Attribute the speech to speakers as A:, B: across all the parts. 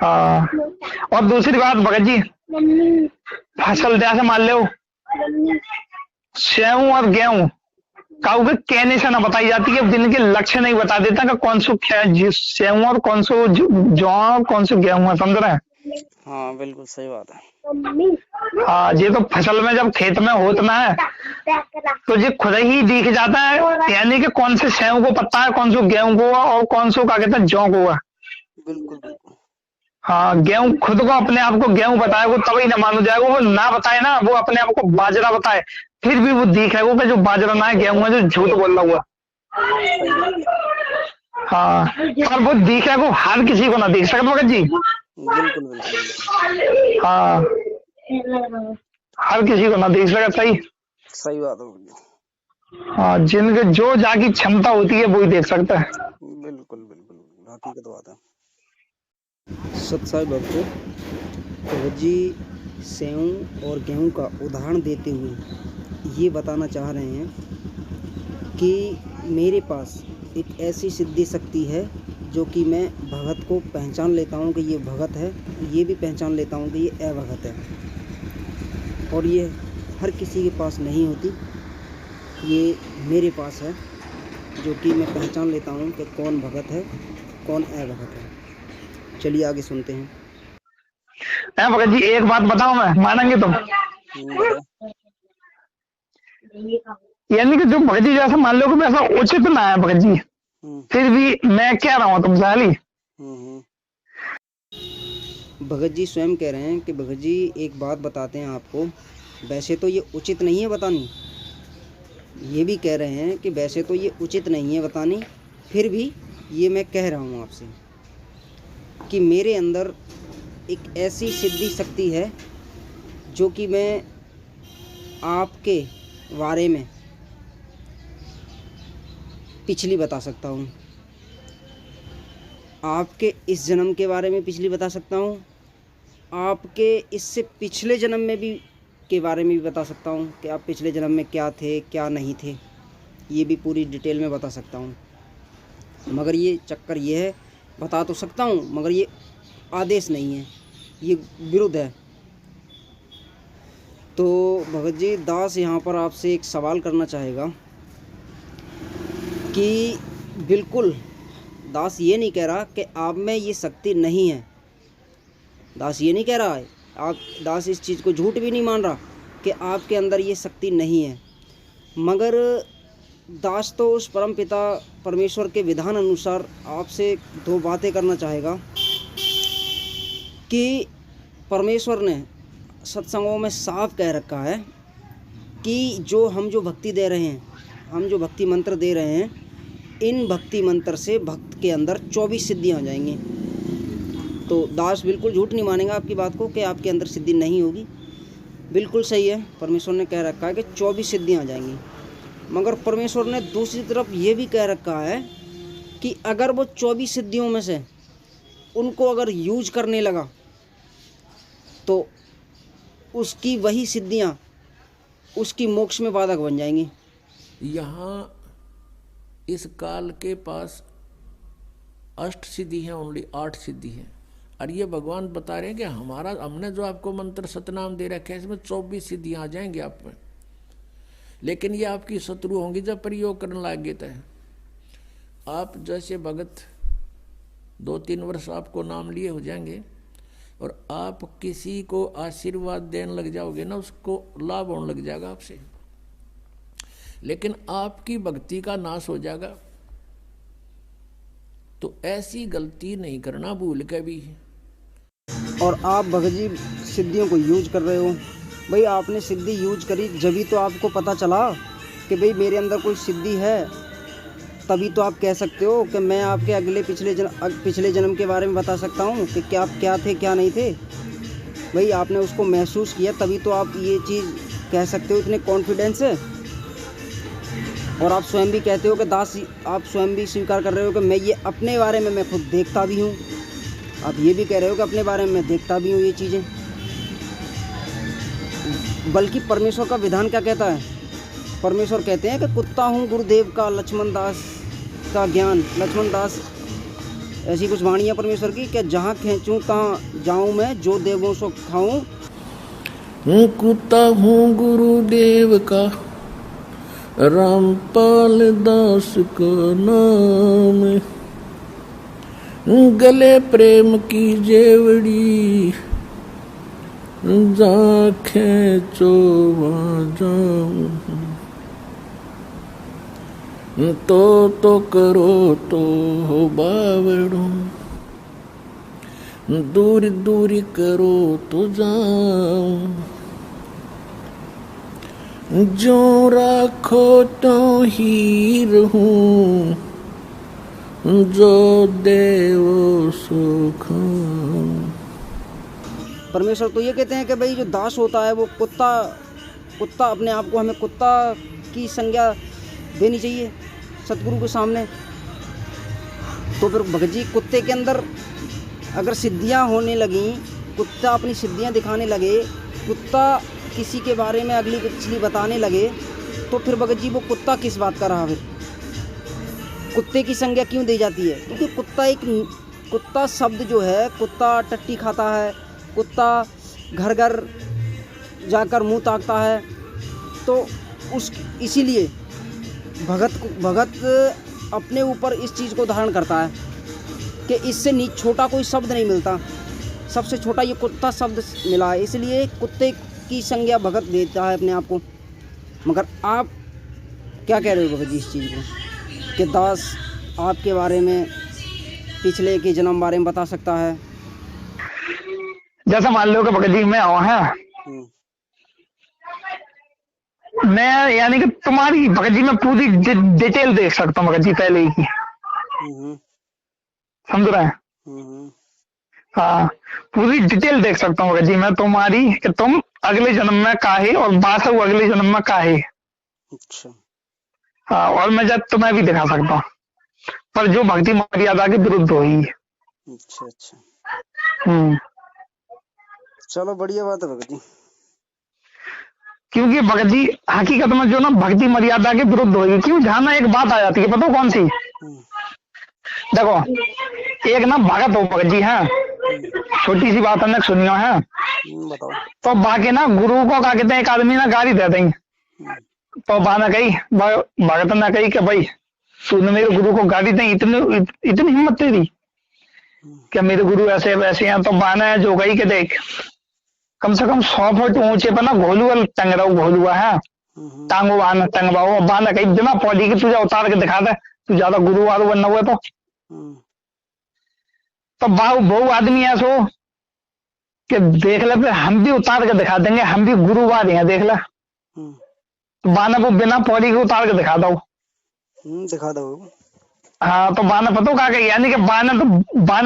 A: हाँ। और दूसरी बात भगत जी, फसल जैसे मान लो सेव और गेहूं काऊ के कहने से ना बताई जाती है, जिनके लक्ष्य नहीं बता देता कि कौन सो सेव और कौन सो जौ और कौन सो गेहूं है, समझ रहे हैं।
B: हाँ बिल्कुल सही बात है।
A: हाँ, ये तो फसल में जब खेत में होता है तो ये खुद ही दिख जाता है, यानी कि कौन से सेव को पत्ता है, कौन सो गेहूं को है और कौन सो क्या कहते हैं जौ को है।
B: बिल्कुल बिल्कुल।
A: हाँ, गेहूं खुद को अपने आप को गेहूं बताए वो तभी ना मानो जाएगा, वो ना बताए ना, वो अपने आप को बाजरा बताए फिर भी वो दिखेगा कि जो बाजरा ना है गेहूं है, जो झूठ बोल रहा हुआ।
B: सही बात है।
A: हाँ, पर वो दिखेगा वो हर किसी को ना दिख सकता भगत जी।
B: बिल्कुल बिल्कुल बिल्कुल।
A: हाँ, हर किसी को ना दिख सकता, सही।
B: सही बात है भैया।
A: हाँ, जिनके जो जाकी क्षमता होती है वही देख सकता है।
B: बिल्कुल बिल्कुल बिल्कुल हकीकत बात है। सत साहब भक्तों, तो जी सेव और गेहूं का उदाहरण देते हुए ये बताना चाह रहे हैं कि मेरे पास एक ऐसी सिद्धि शक्ति है जो कि मैं भगत को पहचान लेता हूँ कि ये भगत है, ये भी पहचान लेता हूँ कि ये अभगत है, और ये हर किसी के पास नहीं होती, ये मेरे पास है जो कि मैं पहचान लेता हूँ कि कौन भगत है कौन अभगत है। चलिए आगे सुनते हैं।
A: भगत जी एक बात बताऊं, मैं मानेंगे तुम? यानी कि जो भगत जी जैसा मान लो कि वैसा उचित ना है भगत जी, फिर भी मैं कह रहा हूँ तुमसे हाली।
B: भगत जी स्वयं कह रहे हैं कि भगत जी एक बात बताते हैं आपको, वैसे तो ये उचित नहीं है बतानी, ये भी कह रहे हैं कि वैसे तो ये उचित नहीं है बतानी, फिर भी ये मैं कह रहा हूँ आपसे कि मेरे अंदर एक ऐसी सिद्धि शक्ति है जो कि मैं आपके बारे में पिछली बता सकता हूँ, आपके इस जन्म के बारे में पिछली बता सकता हूँ, आपके इससे पिछले जन्म में भी के बारे में भी बता सकता हूँ कि आप पिछले जन्म में क्या थे क्या नहीं थे, ये भी पूरी डिटेल में बता सकता हूँ। मगर ये चक्कर ये है, बता तो सकता हूँ मगर ये आदेश नहीं है, ये विरुद्ध है। तो भगत जी दास यहाँ पर आपसे एक सवाल करना चाहेगा कि बिल्कुल दास ये नहीं कह रहा कि आप में ये शक्ति नहीं है, दास ये नहीं कह रहा है, आप दास इस चीज़ को झूठ भी नहीं मान रहा कि आपके अंदर ये शक्ति नहीं है, मगर दास तो उस परम पिता परमेश्वर के विधान अनुसार आपसे दो बातें करना चाहेगा कि परमेश्वर ने सत्संगों में साफ कह रखा है कि जो भक्ति दे रहे हैं, हम जो भक्ति मंत्र दे रहे हैं, इन भक्ति मंत्र से भक्त के अंदर 24 सिद्धियाँ आ जाएंगी। तो दास बिल्कुल झूठ नहीं मानेगा आपकी बात को कि आपके अंदर सिद्धि नहीं होगी, बिल्कुल सही है, परमेश्वर ने कह रखा है कि 24 सिद्धियाँ आ जाएंगी। मगर परमेश्वर ने दूसरी तरफ ये भी कह रखा है कि अगर वो 24 सिद्धियों में से उनको अगर यूज करने लगा तो उसकी वही सिद्धियाँ उसकी मोक्ष में बाधक बन जाएंगी।
C: यहाँ इस काल के पास अष्ट सिद्धि है, ओनली 8 सिद्धि है, और ये भगवान बता रहे हैं कि हमने जो आपको मंत्र सतनाम दे रखे है इसमें 24 सिद्धियाँ आ जाएंगी आप में, लेकिन ये आपकी शत्रु होंगी जब प्रयोग करने लगे तो। आप जैसे भगत 2-3 वर्ष आपको नाम लिए हो जाएंगे और आप किसी को आशीर्वाद देने लग जाओगे ना, उसको लाभ होने लग जाएगा आपसे, लेकिन आपकी भक्ति का नाश हो जाएगा। तो ऐसी गलती नहीं करना भूल के भी।
B: और आप भगत जी सिद्धियों को यूज कर रहे हो, भाई आपने सिद्धि यूज करी जभी तो आपको पता चला कि भाई मेरे अंदर कोई सिद्धि है, तभी तो आप कह सकते हो कि मैं आपके पिछले जन्म के बारे में बता सकता हूँ कि क्या थे क्या नहीं थे। भाई आपने उसको महसूस किया तभी तो आप ये चीज़ कह सकते हो इतने कॉन्फिडेंस से। और आप स्वयं भी कहते हो कि दास, आप स्वयं भी स्वीकार कर रहे हो कि मैं ये अपने बारे में मैं खुद देखता भी हूँ, आप ये भी कह रहे हो कि अपने बारे में मैं देखता भी हूँ ये चीज़ें। बल्कि परमेश्वर का विधान क्या कहता है, परमेश्वर कहते हैं कि कुत्ता हूँ गुरुदेव का, लक्ष्मण दास का ज्ञान, लक्ष्मण दास ऐसी कुछ वाणी है परमेश्वर की कि जहाँ खींचूं तहाँ जाऊं मैं, जो देवों सो खाऊं।
C: कुत्ता हूँ गुरुदेव का, रामपाल दास का नाम, गले प्रेम की जेवड़ी, जा खींचो वहाँ जाऊं। तो करो तो हो बावड़ो, दूर दूर करो तो जाऊं। जो राखो तो ही रहूं, जो देवो सो खाऊं।
B: परमेश्वर तो ये कहते हैं कि भाई जो दास होता है वो कुत्ता अपने आप को, हमें कुत्ता की संज्ञा देनी चाहिए सतगुरु के सामने। तो फिर भगत जी कुत्ते के अंदर अगर सिद्धियां होने लगी, कुत्ता अपनी सिद्धियां दिखाने लगे, कुत्ता किसी के बारे में अगली पिछली बताने लगे, तो फिर भगत जी वो कुत्ता किस बात का रहा? फिर कुत्ते की संज्ञा क्यों दी जाती है? क्योंकि कुत्ता शब्द जो है, कुत्ता टट्टी खाता है, कुत्ता घर घर जाकर मुंह ताकता है, तो इसीलिए भगत अपने ऊपर इस चीज़ को धारण करता है कि इससे छोटा कोई शब्द नहीं मिलता, सबसे छोटा ये कुत्ता शब्द मिला है, इसलिए कुत्ते की संज्ञा भगत देता है अपने आप को। मगर आप क्या कह रहे हो भगत जी इस चीज़ को कि दास आपके बारे में, पिछले के जन्म बारे में बता सकता है?
A: जैसा मान लो कि भगत जी मैं आवा है, मैं यानी कि तुम्हारी भगत जी मैं पूरी डिटेल देख सकता हूँ भगत जी पहले ही की, समझ रहे हैं? हाँ, पूरी डिटेल देख सकता हूँ भगत जी मैं तुम्हारी, कि तुम अगले जन्म में काहे और बासु अगले जन्म में काहे।
B: अच्छा।
A: हाँ, और मैं जब तुम्हें भी दिखा सकता हूँ, पर जो भक्ति मर्यादा के विरुद्ध हुई है।
B: अच्छा। चलो बढ़िया बात है भगत जी।
A: क्योंकि भगत जी हकीकत में जो ना भक्ति मर्यादा के विरुद्ध होगी, क्यों जहाँ ना एक बात आ जाती है, पता कौन सी? देखो, एक ना भगत हो भगत जी है, छोटी सी बात हमने सुनियो है, तो बाकी ना गुरु को क्या कहते हैं, एक आदमी ना गाली दे देंगे, तो बाना कही भगत ने कही कि भाई तूने मेरे गुरु को गाली दी, इतनी हिम्मत तेरी क्या मेरे गुरु ऐसे वैसे हैं? तो बाना जो गई कि देख कम से कम 100 फुट ऊंचे पर ना घोलुआ टंग रहा, घोलुआ है, टांगो बाना टंगवाओ, बाना कही बिना पौधी की तुझे उतार के दिखा दे, तू ज्यादा गुरु वारू बनना हुआ तो बहु आदमी ऐसो कि देख ले, हम भी उतार के दिखा देंगे, हम भी गुरुवार हैं, देख ले। तो बाना को बिना पौड़ी के उतार के दिखा दो, हाँ। तो बाना पता क्या कही, यानी कि बाना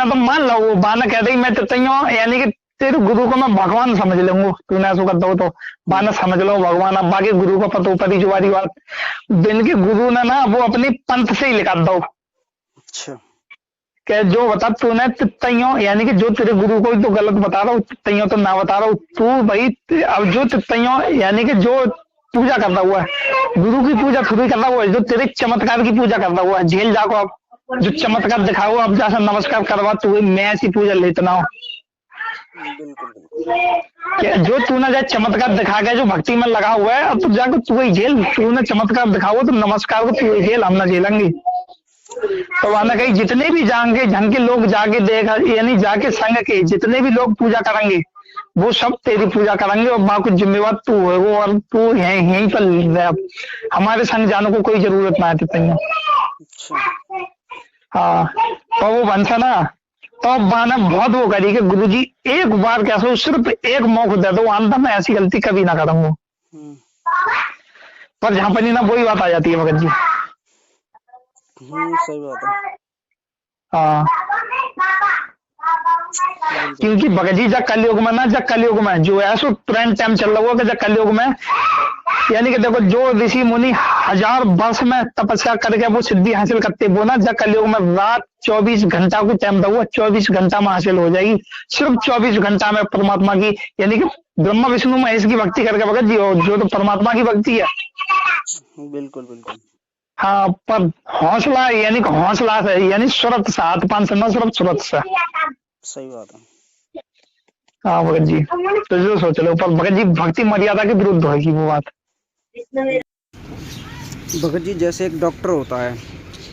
A: तो मान लो, बाना कह दे मैं तो यानी कि तेरे गुरु को मैं भगवान समझ लूंगा, तूने ऐसा करता हो तो बाना समझ लो भगवान। अब बाकी गुरु को पता ऊपर ही जुआरी बात, दिन के गुरु ने ना वो अपनी पंथ से ही लिखा दो।
B: अच्छा।
A: कि जो बता तूने तित्तइयों, यानी कि जो तेरे गुरु को तो गलत बता रहा हूँ, तित्तइयों तो ना बता रहा हूँ तू भाई। अब जो तित्तइयों यानी कि जो पूजा करता हुआ है, गुरु की पूजा थोड़ी करता हुआ है, जो तेरे चमत्कार की पूजा करता हुआ है, झेल जाको आप जो चमत्कार दिखाओ, अब जैसा नमस्कार करवा तू, मैं ऐसी पूजा लेतना हूँ। जो तूने जब चमत्कार दिखा के जो भक्ति में लगा हुआ है, अब तो जाकर तू ही झेल, तूने चमत्कार दिखाओ तो नमस्कार को तू ही झेल, हम ना झेलेंगे। तो वहां कहीं जितने भी जाएंगे ढंग के लोग जाके देख, यानी जाके संग के जितने भी लोग पूजा करेंगे वो सब तेरी पूजा करेंगे, और बाकी जिम्मेवार तू है वो, और तू यहीं पर हमारे संग जाने को कोई जरूरत ना है। हाँ, तो वो बनसा ना, तो बाना बहुत वो करी कि गुरुजी एक बार कैसे सिर्फ एक मौका दे दो, आंदा मैं ऐसी गलती कभी ना करूंगा। पर जहां पर ना वही बात आ जाती है भगत जी।
B: सही बात है।
A: हाँ, क्योंकि भगत जी जब कलयुग में ना, जब कलयुग में जो है सो ट्रेंड टाइम चल रहा हुआ कि जब कलयुग में, यानी कि देखो जो ऋषि मुनि 1000 वर्ष में तपस्या करके वो सिद्धि हासिल करते, वो ना जब कलयुग में रात 24 घंटा को टाइम दो, 24 घंटा में हासिल हो जाएगी, सिर्फ 24 घंटा में परमात्मा की, यानी कि ब्रह्मा विष्णु महेश की भक्ति करके भगत जी, और जो तो परमात्मा की भक्ति है।
B: बिल्कुल बिल्कुल।
A: हाँ, पर हौसला यानी कि हौसला से, यानी सुरत से, हाथ पान से न, सिर्फ सुरत से।
B: सही बात है।
A: हाँ भगत जी, तो जो सोच लो, पर भगत जी भक्ति मर्यादा के विरुद्ध होगी वो बात।
B: भगत जी जैसे एक डॉक्टर होता है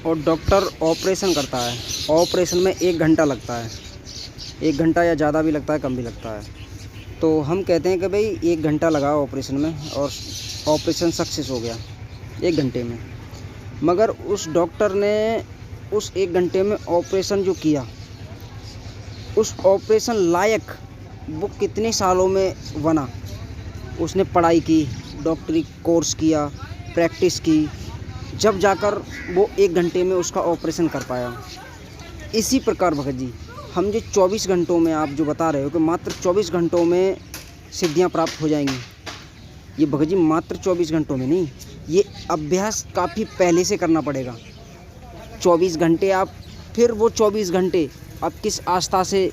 B: और डॉक्टर ऑपरेशन करता है, ऑपरेशन में 1 घंटा लगता है, 1 घंटा या ज़्यादा भी लगता है, कम भी लगता है। तो हम कहते हैं कि भाई 1 घंटा लगा ऑपरेशन में और ऑपरेशन सक्सेस हो गया 1 घंटे में। मगर उस डॉक्टर ने उस 1 घंटे में ऑपरेशन जो किया, उस ऑपरेशन लायक वो कितने सालों में बना। उसने पढ़ाई की, डॉक्टरी कोर्स किया, प्रैक्टिस की, जब जाकर वो 1 घंटे में उसका ऑपरेशन कर पाया। इसी प्रकार भगत जी हम जो 24 घंटों में, आप जो बता रहे हो कि मात्र 24 घंटों में सिद्धियां प्राप्त हो जाएंगी, ये भगत जी मात्र 24 घंटों में नहीं, ये अभ्यास काफ़ी पहले से करना पड़ेगा। 24 घंटे आप, फिर वो 24 घंटे आप किस आस्था से,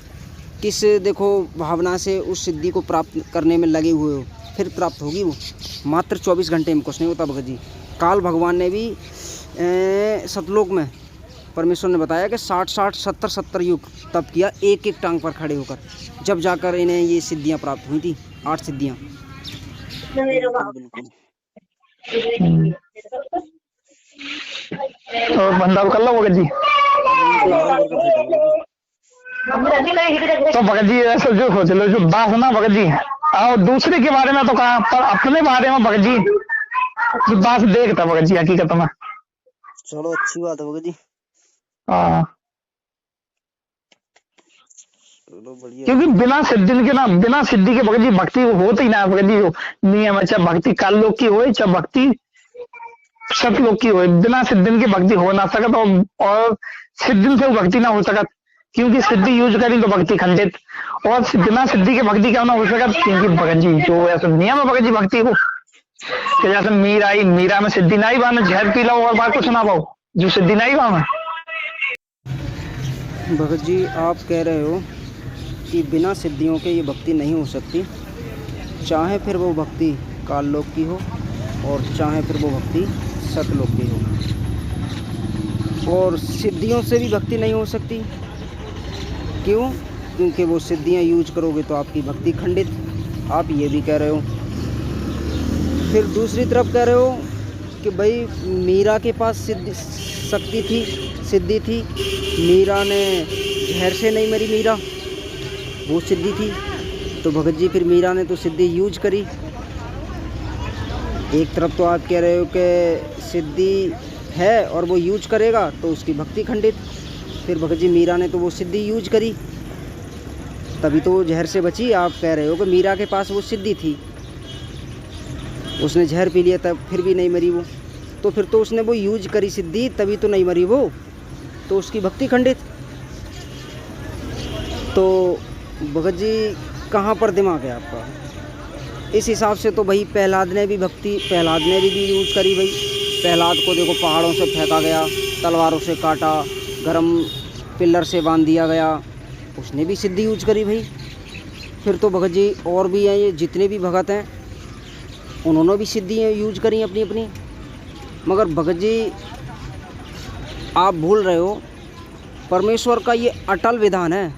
B: किस देखो भावना से उस सिद्धि को प्राप्त करने में लगे हुए हो, फिर प्राप्त होगी वो। मात्र 24 घंटे में कुछ नहीं होता भगत जी। काल भगवान ने भी सतलोक में परमेश्वर ने बताया कि 60-60, 70-70 युग तप किया, एक एक टांग पर खड़े होकर, जब जाकर इन्हें ये सिद्धियां प्राप्त हुई थी, 8 सिद्धियां।
A: तो बंदा कर लो भगत जी। तो भगत जी ऐसा जो सोच लो, जो वासना भगत जी, और दूसरे के बारे में तो कहा, पर अपने बारे में भगत जी जो बात देखता भगत जी हकीकत में।
B: चलो अच्छी बात है भगत जी।
A: हाँ,
B: चलो बढ़िया।
A: क्योंकि बिना सिद्धि के ना, बिना सिद्धि के भगत जी भक्ति होती ही ना भगत जी। जो नियम है, चाहे भक्ति काल लोक की हो, चाहे भक्ति सतलोक की हो, बिना सिद्धि की भक्ति हो ना सकत, और सिद्धि से भक्ति ना हो सकत, क्योंकि सिद्धि यूज करी तो भक्ति खंडित, और बिना सिद्धि के भक्ति क्या ना हो सकत, क्योंकि भगत जी जो ऐसा नियम है भगत जी भक्ति को, कि जैसे मीरा में सिद्धि नहीं बा, में जहर पी लो और बात कुछ ना पाओ, जो सिद्धि नहीं बा में।
B: भगत जी आप कह रहे हो कि बिना सिद्धियों के ये भक्ति नहीं हो सकती, चाहे फिर वो भक्ति काल लोक की हो और चाहे फिर वो भक्ति सतलोक की हो। और सिद्धियों से भी भक्ति नहीं हो सकती, क्यों? क्योंकि वो सिद्धियां यूज करोगे तो आपकी भक्ति खंडित, आप ये भी कह रहे हो। फिर दूसरी तरफ कह रहे हो कि भाई मीरा के पास सिद्धि थी, मीरा ने जहर से नहीं मरी, मीरा वो सिद्धि थी। तो भगत जी फिर मीरा ने तो सिद्धि यूज करी। एक तरफ तो आप कह रहे हो कि सिद्धि है और वो यूज करेगा तो उसकी भक्ति खंडित, फिर भगत जी मीरा ने तो वो सिद्धि यूज करी, तभी तो वो जहर से बची। आप कह रहे हो कि मीरा के पास वो सिद्धि थी, उसने जहर पी लिया तब फिर भी नहीं मरी वो, तो फिर तो उसने वो यूज करी सिद्धि, तभी तो नहीं मरी वो, तो उसकी भक्ति खंडित। तो भगत जी कहाँ पर दिमाग है आपका? इस हिसाब से तो भाई प्रहलाद ने भी यूज करी। भाई प्रहलाद को देखो पहाड़ों से फेंका गया, तलवारों से काटा, गरम पिल्लर से बांध दिया गया, उसने भी सिद्धि यूज करी भाई। फिर तो भगत जी और भी हैं, ये जितने भी भगत हैं उन्होंने भी सिद्धियाँ यूज करी अपनी अपनी। मगर भगत जी आप भूल रहे हो, परमेश्वर का ये अटल विधान है,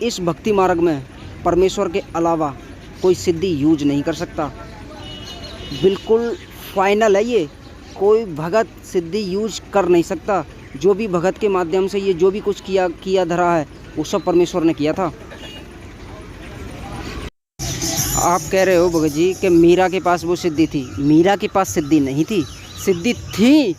B: इस भक्ति मार्ग में परमेश्वर के अलावा कोई सिद्धि यूज नहीं कर सकता। बिल्कुल फाइनल है ये, कोई भगत सिद्धि यूज कर नहीं सकता। जो भी भगत के माध्यम से ये जो भी कुछ किया धरा है वो सब परमेश्वर ने किया था। आप कह रहे हो भगत जी कि मीरा के पास वो सिद्धि थी, मीरा के पास सिद्धि नहीं थी, सिद्धि थी।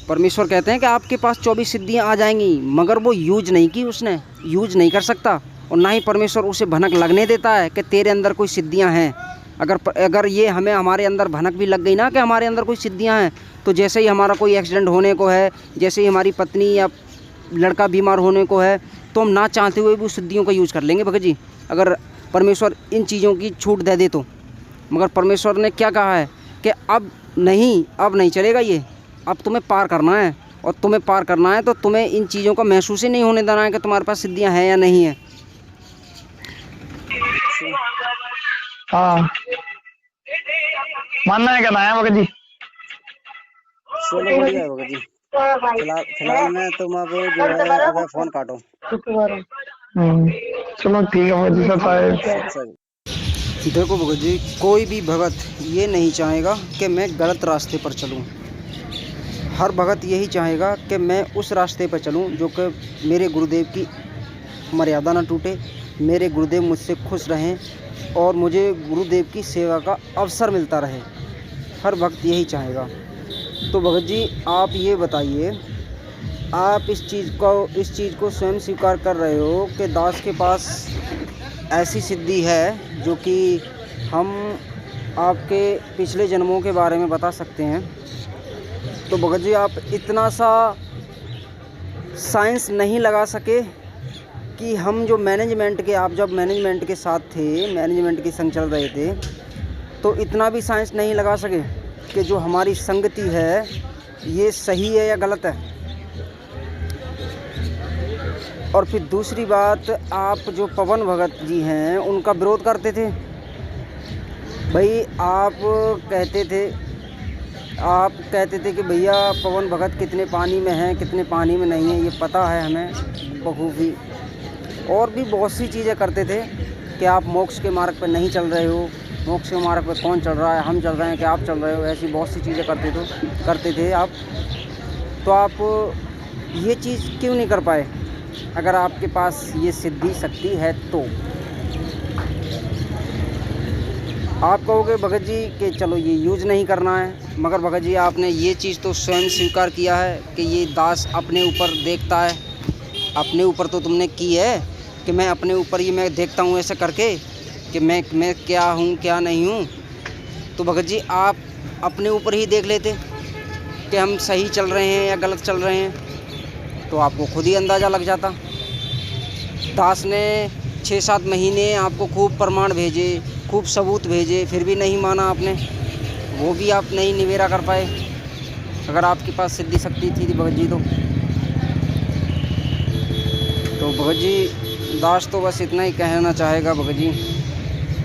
B: परमेश्वर कहते हैं कि आपके पास 24 सिद्धियां आ जाएंगी, मगर वो यूज नहीं की, उसने यूज नहीं कर सकता, और ना ही परमेश्वर उसे भनक लगने देता है कि तेरे अंदर कोई सिद्धियां हैं। अगर ये हमारे अंदर भनक भी लग गई ना कि हमारे अंदर कोई सिद्धियां हैं, तो जैसे ही हमारा कोई एक्सीडेंट होने को है, जैसे ही हमारी पत्नी या लड़का बीमार होने को है, तो हम ना चाहते हुए भी उस सिद्धियों का यूज कर लेंगे भगत जी, अगर परमेश्वर इन चीज़ों की छूट दे दे तो। मगर परमेश्वर ने क्या कहा है कि अब नहीं चलेगा ये, अब तुम्हें पार करना है, और तुम्हें पार करना है तो तुम्हें इन चीज़ों का महसूस ही नहीं होने देना है कि तुम्हारे पास सिद्धियां हैं या नहीं है।
A: हाँ, मानना है क्या ना है भगत जी?
B: चलो बढ़िया है भगत जी। फिलहाल में तुम अब जो है अब फोन काटो।
A: चलो ठीक है भगत जी, साहब।
B: सही। देखो भगत जी, कोई भी भगत ये नहीं चाहेगा कि मैं गलत रास्ते पर चलूं। हर भगत यही चाहेगा कि मैं उस रास्ते पर चलूं जो कि मेरे गुरुदेव की मर्यादा ना टूटे, मेरे गुरुदेव मुझसे खुश रहें और मुझे गुरुदेव की सेवा का अवसर मिलता रहे। हर भक्त यही चाहेगा। तो भगत जी आप ये बताइए, आप इस चीज़ को स्वयं स्वीकार कर रहे हो कि दास के पास ऐसी सिद्धि है जो कि हम आपके पिछले जन्मों के बारे में बता सकते हैं। तो भगत जी आप इतना सा साइंस नहीं लगा सके कि हम जो मैनेजमेंट के, आप जब मैनेजमेंट के साथ थे, मैनेजमेंट के संग चल रहे थे, तो इतना भी साइंस नहीं लगा सके कि जो हमारी संगति है ये सही है या गलत है। और फिर दूसरी बात, आप जो पवन भगत जी हैं उनका विरोध करते थे। भाई आप कहते थे कि भैया पवन भगत कितने पानी में हैं, कितने पानी में नहीं है, ये पता है हमें बखूबी। और भी बहुत सी चीज़ें करते थे कि आप मोक्ष के मार्ग पर नहीं चल रहे हो, मोक्ष के मार्ग पर कौन चल रहा है, हम चल रहे हैं कि आप चल रहे हो। ऐसी बहुत सी चीज़ें करते थे आप। तो आप ये चीज़ क्यों नहीं कर पाए अगर आपके पास ये सिद्धि शक्ति है तो? आप कहोगे भगत जी कि चलो ये यूज़ नहीं करना है, मगर भगत जी आपने ये चीज़ तो स्वयं स्वीकार किया है कि ये दास अपने ऊपर देखता है। अपने ऊपर तो तुमने की है कि मैं अपने ऊपर ही मैं देखता हूँ ऐसे करके कि मैं क्या हूँ क्या नहीं हूँ। तो भगत जी आप अपने ऊपर ही देख लेते कि हम सही चल रहे हैं या गलत चल रहे हैं, तो आपको खुद ही अंदाज़ा लग जाता। दास ने 6-7 महीने आपको खूब प्रमाण भेजे, खूब सबूत भेजे, फिर भी नहीं माना आपने, वो भी आप नहीं निवेरा कर पाए। अगर आपके पास सिद्धि शक्ति थी भगत जी तो भगत जी दास तो बस इतना ही कहना चाहेगा भगत जी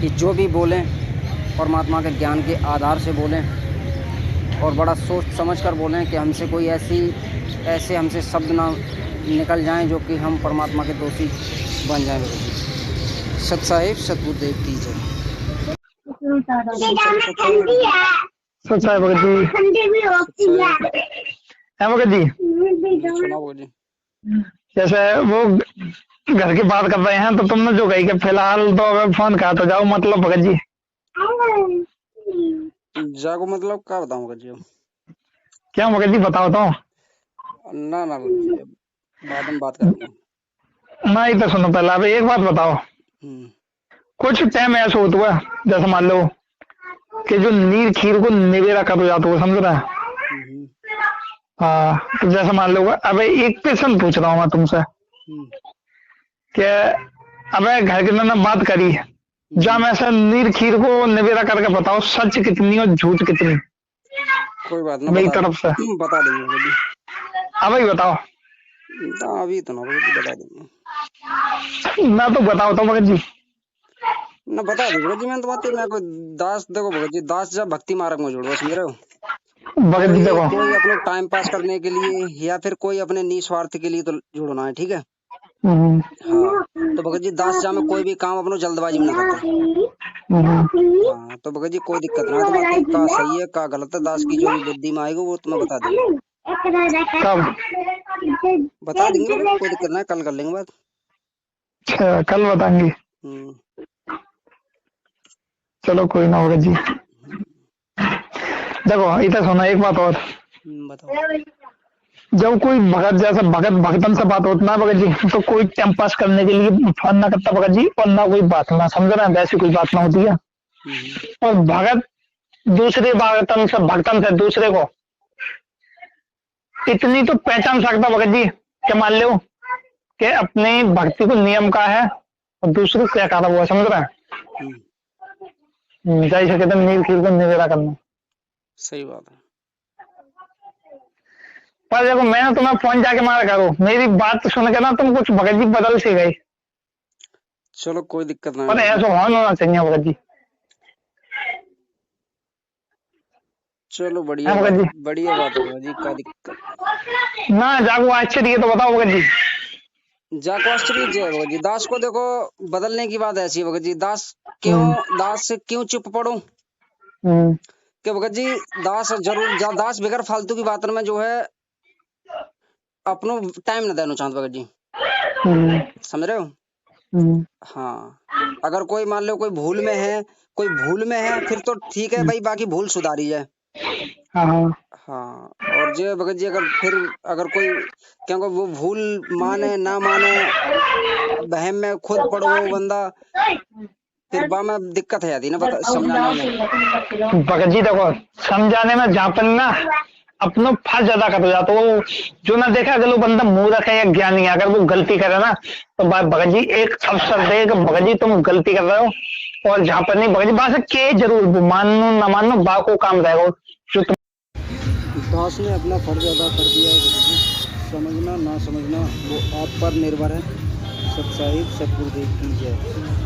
B: कि जो भी बोलें परमात्मा के ज्ञान के आधार से बोलें और बड़ा सोच समझ कर बोलें कि हमसे कोई ऐसे हमसे शब्द ना निकल जाएं जो कि हम परमात्मा के दोषी बन जाएं। भगत जी सत साहिब सतगुरुदेव की जय।
A: सोचा है भगत जी, है भगत जी।
B: सुनाओ भगत जी।
A: जैसे वो घर की बात कर रहे हैं तो तुमने जो कही कि फिलहाल तो अगर फोन कहा तो जाओ, मतलब भगत जी
B: जागो मतलब क्या बताऊं भगत जी?
A: क्या भगत जी बताओ तो।
B: ना भगत जी बाद में बात करेंगे।
A: नहीं तो सुनो पहले, अब एक बात बताओ, कुछ टाइम ऐसा होता है जैसे मान लो कि जो नीर खीर को निवेरा कर जाता है, समझ रहा है? हाँ, तो जैसे मान लो अब एक क्वेश्चन पूछ रहा हूँ मैं तुमसे कि अब घर के अंदर बात करी, जब मैं ऐसा नीर खीर को निवेरा करके बताओ सच कितनी और झूठ कितनी।
B: कोई बात ना,
A: मेरी तरफ से
B: बता देंगे।
A: अब ही बताओ।
B: अभी तो ना बता देंगे।
A: मैं तो बताओ तो भगत जी
B: ना बता दी भगत जी। मैं तो बात मैं कोई दास, देखो भगत जी दास जब भक्ति मार्ग में जुड़, समझ रहे हो?
A: भगत जी देखो,
B: कोई अपने टाइम पास करने के लिए या फिर कोई अपने निस्वार्थ के लिए तो जुड़ना है, ठीक है? हाँ, तो भगत जी दास जा में कोई भी काम अपने जल्दबाजी में ना करते। हाँ, तो भगत जी कोई दिक्कत ना है, तुम्हें का सही है का गलत है, दास की जो भी बुद्धि में आएगी वो तुम्हें बता देंगे। बता देंगे, कोई दिक्कत ना है, कल कर लेंगे बात।
A: अच्छा, कल बताएंगे। चलो कोई ना भगत जी। देखो इधर सुना एक बात और
B: बताओ।
A: जब कोई भगत जैसा भगतन से बात होती ना भगत जी, तो कोई टाइम पास करने के लिए फोन ना करता भगत जी, और ना कोई बात ना, समझ रहे हैं? वैसी कोई बात ना होती है। और भगत दूसरे भगतन से दूसरे को इतनी तो पहचान सकता भगत जी कि मान लो कि अपनी भक्ति को नियम का है और दूसरे क्या कहा हुआ, समझ रहे हैं? जैसे कहते नील खीर को निवेरा करना।
B: सही बात है।
A: पर देखो मैंने तुम्हें फोन जाके मारा करो, मेरी बात सुन के ना तुम कुछ भगत जी बदल से गए।
B: चलो कोई दिक्कत नहीं,
A: पर ऐसा होना चाहिए भगत जी।
B: चलो
A: है
B: बढ़िया
A: भगत जी।
B: बढ़िया बात है भगत जी, क्या दिक्कत।
A: ना जागो आश्चर्य ये तो बताओ भगत जी।
B: जाको आश्चर्य जय भगत जी। दास को देखो बदलने की बात ऐसी है भगत जी,
A: हम्म,
B: दास से क्यों चुप पड़ो
A: हम्म,
B: कि भगत जी दास जरूर दास बगैर फालतू की बातों में जो है अपनो टाइम न देना चाहते भगत जी,
A: हम्म,
B: समझ रहे हो।
A: हम्म,
B: हाँ, अगर कोई मान लो कोई भूल में है फिर तो ठीक है भाई, बाकी भूल सुधारी जाए।
A: हाँ हाँ
B: हाँ, और जो भगत जी अगर कोई क्योंकि वो भूल माने ना माने, बहम में खुद पड़ो वो बंदा, फिर बा में दिक्कत है आती ना पता समझाने में।
A: भगत जी देखो, समझाने में झापन ना अपनो फर्ज अदा कर जाता वो जो ना देखा, अगर वो बंदा मूर्ख है या ज्ञानी है, अगर वो गलती करे ना तो भगत जी एक अवसर दे कि भगत जी तुम गलती कर रहे हो, और झापन नहीं भगत जी बात के जरूर वो मानो ना मानो बा को काम रहेगा जो तुम।
B: दास ने अपना फर्ज अदा कर दिया है भगत जी, समझना ना समझना वो आप पर निर्भर है। सत साहिब सतगुरुदेव की जय।